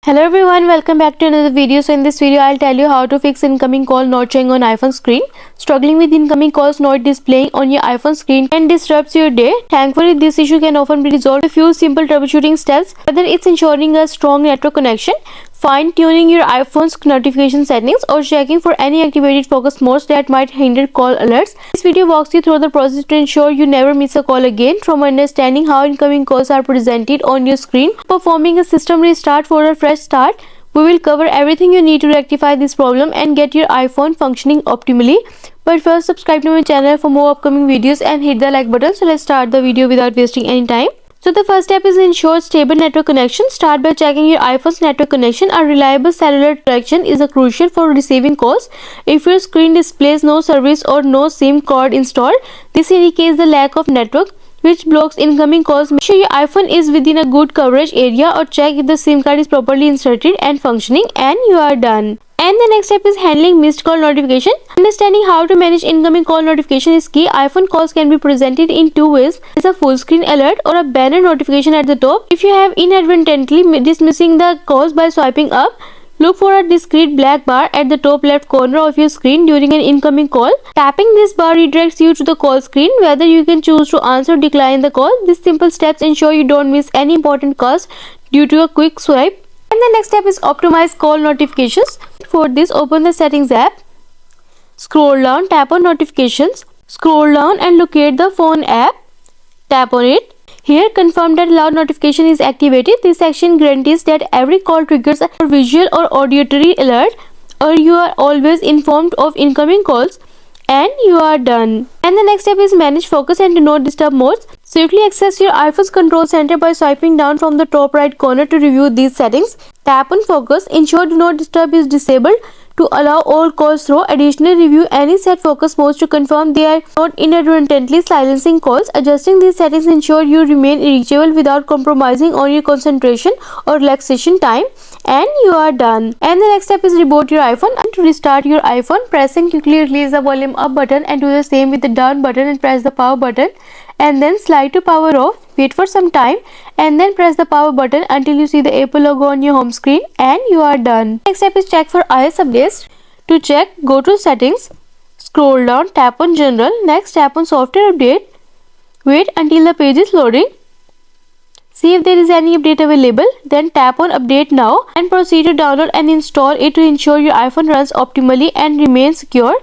Hello everyone, welcome back to another video. So in this video I'll tell you how to fix incoming call not showing on iPhone screen. Struggling with incoming calls not displaying on your iPhone screen can disrupt your day. Thankfully this issue can often be resolved with a few simple troubleshooting steps, whether it's ensuring a strong network connection, fine-tuning your iPhone's notification settings, or checking for any activated focus modes that might hinder call alerts. This video walks you through the process to ensure you never miss a call again, from understanding how incoming calls are presented on your screen, performing a system restart for a fresh start. We will cover everything you need to rectify this problem and get your iPhone functioning optimally. But first, subscribe to my channel for more upcoming videos and hit the like button. So let's start the video without wasting any time. So the first step is ensure stable network connection. Start by checking your iPhone's network connection. A reliable cellular connection is crucial for receiving calls. If your screen displays no service or no SIM card installed, this indicates the lack of network, which blocks incoming calls. Make sure your iPhone is within a good coverage area, or check if the SIM card is properly inserted and functioning, and you are done. And the next step is handling missed call notification. Understanding how to manage incoming call notification is key. iPhone calls can be presented in two ways: as a full screen alert or a banner notification at the top. If you have inadvertently dismissing the calls by swiping up, look for a discrete black bar at the top left corner of your screen during an incoming call. Tapping this bar redirects you to the call screen, whether you can choose to answer or decline the call. These simple steps ensure you don't miss any important calls due to a quick swipe. And the next step is optimize call notifications. For this, open the settings app, scroll down, tap on notifications, scroll down and locate the phone app, tap on it. Here, confirm that loud notification is activated. This action guarantees that every call triggers a visual or auditory alert, or you are always informed of incoming calls, and you are done. And the next step is manage focus and do not disturb modes. Swiftly access your iPhone's control center by swiping down from the top right corner to review these settings. Tap on focus. Ensure do not disturb is disabled to allow all calls through. Additionally, review any set focus modes to confirm they are not inadvertently silencing calls. Adjusting these settings ensure you remain reachable without compromising on your concentration or relaxation time, and you are done. And the next step is reboot your iPhone. And to restart your iPhone, pressing quickly release the volume up button and do the same with the down button, and press the power button and then slide to power off. Wait for some time and then press the power button until you see the Apple logo on your home screen, and you are done. Next step is check for iOS updates. To check, go to settings, scroll down, tap on general, next tap on software update. Wait until the page is loading. See if there is any update available, then tap on update now and proceed to download and install it to ensure your iPhone runs optimally and remains secure.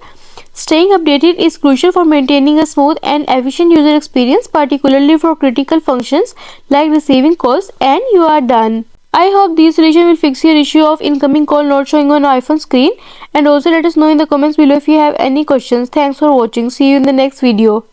Staying updated is crucial for maintaining a smooth and efficient user experience, particularly for critical functions like receiving calls, and you are done. I hope this solution will fix your issue of incoming call not showing on iPhone screen, and also let us know in the comments below if you have any questions. Thanks for watching. See you in the next video.